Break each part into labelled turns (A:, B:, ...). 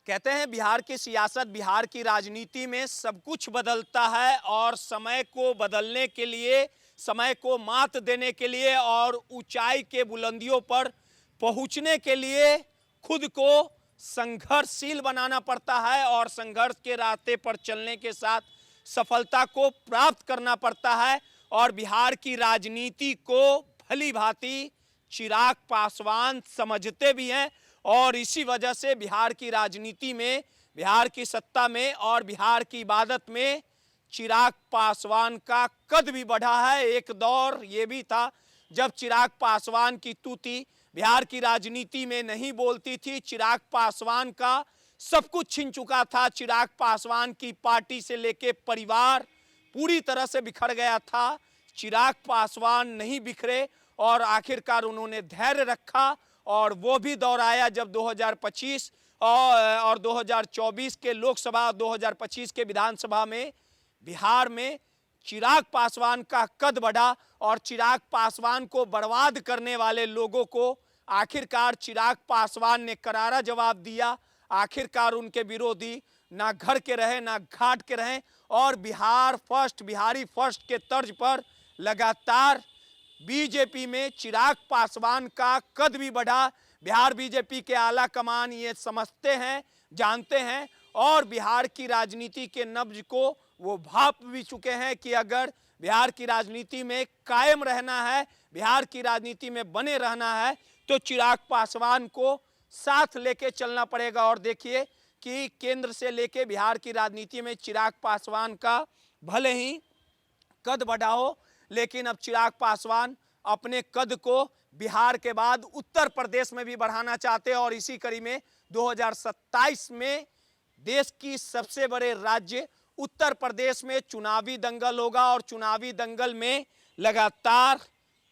A: कहते हैं बिहार की सियासत, बिहार की राजनीति में सब कुछ बदलता है और समय को बदलने के लिए, समय को मात देने के लिए और ऊंचाई के बुलंदियों पर पहुंचने के लिए खुद को संघर्षशील बनाना पड़ता है और संघर्ष के रास्ते पर चलने के साथ सफलता को प्राप्त करना पड़ता है। और बिहार की राजनीति को भली भांति चिराग पासवान समझते भी हैं और इसी वजह से बिहार की राजनीति में, बिहार की सत्ता में और बिहार की इबादत में चिराग पासवान का कद भी बढ़ा है। एक दौर ये भी था जब चिराग पासवान की तूती बिहार की राजनीति में नहीं बोलती थी। चिराग पासवान का सब कुछ छिन चुका था। चिराग पासवान की पार्टी से लेके परिवार पूरी तरह से बिखर गया था। चिराग पासवान नहीं बिखरे और आखिरकार उन्होंने धैर्य रखा और वो भी दौर आया जब 2025 और 2024 के लोकसभा, 2025 के विधानसभा में बिहार में चिराग पासवान का कद बढ़ा और चिराग पासवान को बर्बाद करने वाले लोगों को आखिरकार चिराग पासवान ने करारा जवाब दिया। आखिरकार उनके विरोधी ना घर के रहे ना घाट के रहे और बिहार फर्स्ट, बिहारी फर्स्ट के तर्ज पर लगातार बीजेपी में चिराग पासवान का कद भी बढ़ा। बिहार बीजेपी के आला कमान ये समझते हैं, जानते हैं और बिहार की राजनीति के नब्ज को वो भाप भी चुके हैं कि अगर बिहार की राजनीति में कायम रहना है, बिहार की राजनीति में बने रहना है तो चिराग पासवान को साथ लेके चलना पड़ेगा। और देखिए कि केंद्र से लेके बिहार की राजनीति में चिराग पासवान का भले ही कद बढ़ा हो, लेकिन अब चिराग पासवान अपने कद को बिहार के बाद उत्तर प्रदेश में भी बढ़ाना चाहते हैं और इसी कड़ी में 2027 में देश की सबसे बड़े राज्य उत्तर प्रदेश में चुनावी दंगल होगा और चुनावी दंगल में लगातार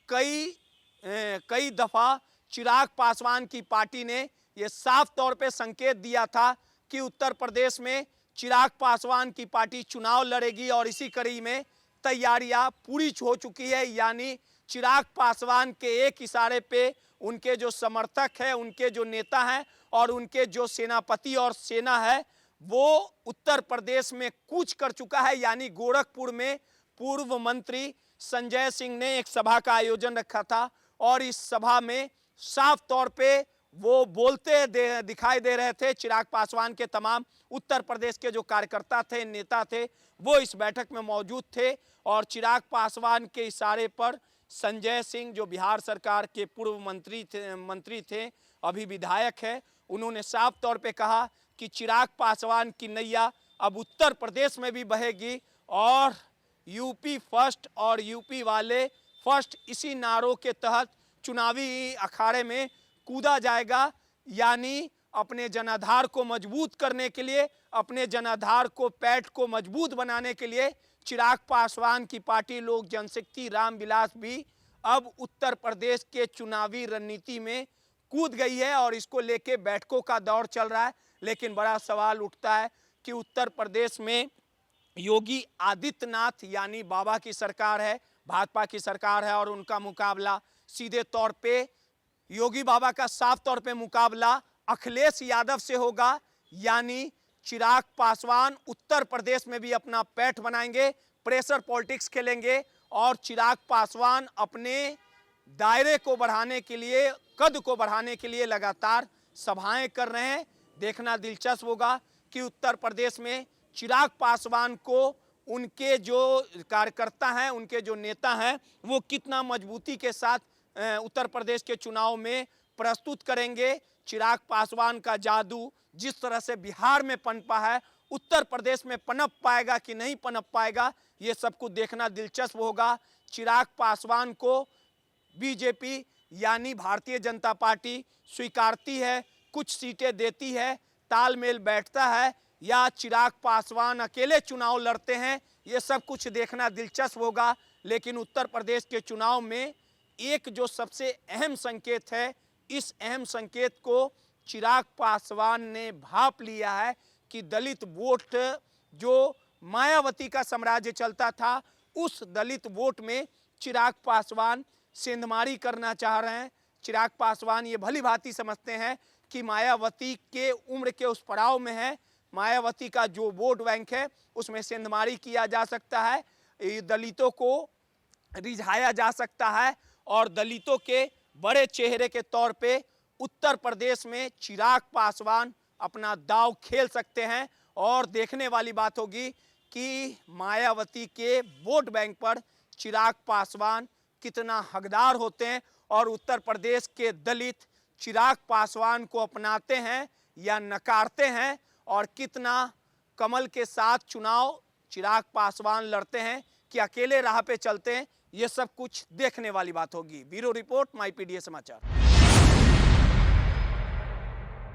A: कई दफा चिराग पासवान की पार्टी ने यह साफ तौर पे संकेत दिया था कि उत्तर प्रदेश में चिराग पासवान की पार्टी चुनाव लड़ेगी और इसी कड़ी में तैयारियां पूरी हो चुकी है। यानी चिराग पासवान के एक इशारे पे उनके जो समर्थक है, उनके जो नेता हैं और उनके जो सेनापति और सेना है वो उत्तर प्रदेश में कूच कर चुका है। यानी गोरखपुर में पूर्व मंत्री संजय सिंह ने एक सभा का आयोजन रखा था और इस सभा में साफ तौर पे वो बोलते दिखाई दे रहे थे। चिराग पासवान के तमाम उत्तर प्रदेश के जो कार्यकर्ता थे, नेता थे, वो इस बैठक में मौजूद थे और चिराग पासवान के इशारे पर संजय सिंह जो बिहार सरकार के पूर्व मंत्री थे, अभी विधायक है, उन्होंने साफ तौर पे कहा कि चिराग पासवान की नैया अब उत्तर प्रदेश में भी बहेगी और यूपी फर्स्ट और यूपी वाले फर्स्ट इसी नारों के तहत चुनावी अखाड़े में कूदा जाएगा। यानी अपने जनाधार को मजबूत करने के लिए, अपने जनाधार को, पैठ को मजबूत बनाने के लिए चिराग पासवान की पार्टी लोक जनशक्ति रामविलास भी अब उत्तर प्रदेश के चुनावी रणनीति में कूद गई है और इसको लेके बैठकों का दौर चल रहा है। लेकिन बड़ा सवाल उठता है कि उत्तर प्रदेश में योगी आदित्यनाथ यानी बाबा की सरकार है, भाजपा की सरकार है और उनका मुकाबला सीधे तौर पे योगी बाबा का साफ तौर पे मुकाबला अखिलेश यादव से होगा। यानी चिराग पासवान उत्तर प्रदेश में भी अपना पैठ बनाएंगे, प्रेशर पॉलिटिक्स खेलेंगे और चिराग पासवान अपने दायरे को बढ़ाने के लिए, कद को बढ़ाने के लिए लगातार सभाएं कर रहे हैं। देखना दिलचस्प होगा कि उत्तर प्रदेश में चिराग पासवान को उनके जो कार्यकर्ता हैं, उनके जो नेता हैं, वो कितना मजबूती के साथ उत्तर प्रदेश के चुनाव में प्रस्तुत करेंगे। चिराग पासवान का जादू जिस तरह से बिहार में पनपा है, उत्तर प्रदेश में पनप पाएगा कि नहीं पनप पाएगा, ये सब कुछ देखना दिलचस्प होगा। चिराग पासवान को बीजेपी यानी भारतीय जनता पार्टी स्वीकारती है, कुछ सीटें देती है, तालमेल बैठता है या चिराग पासवान अकेले चुनाव लड़ते हैं, ये सब कुछ देखना दिलचस्प होगा। लेकिन उत्तर प्रदेश के चुनाव में एक जो सबसे अहम संकेत है, इस अहम संकेत को चिराग पासवान ने भांप लिया है कि दलित वोट जो मायावती का साम्राज्य चलता था, उस दलित वोट में चिराग पासवान सेंधमारी करना चाह रहे हैं। चिराग पासवान ये भली भांति समझते हैं कि मायावती के उम्र के उस पड़ाव में है। मायावती का जो वोट बैंक है उसमें सेंधमारी किया जा सकता है, दलितों को रिझाया जा सकता है और दलितों के बड़े चेहरे के तौर पे उत्तर प्रदेश में चिराग पासवान अपना दांव खेल सकते हैं। और देखने वाली बात होगी कि मायावती के वोट बैंक पर चिराग पासवान कितना हकदार होते हैं और उत्तर प्रदेश के दलित चिराग पासवान को अपनाते हैं या नकारते हैं, और कितना कमल के साथ चुनाव चिराग पासवान लड़ते हैं कि अकेले राह पे चलते हैं। ये सब कुछ देखने वाली बात होगी। ब्यूरो रिपोर्ट, माई पीडीए समाचार।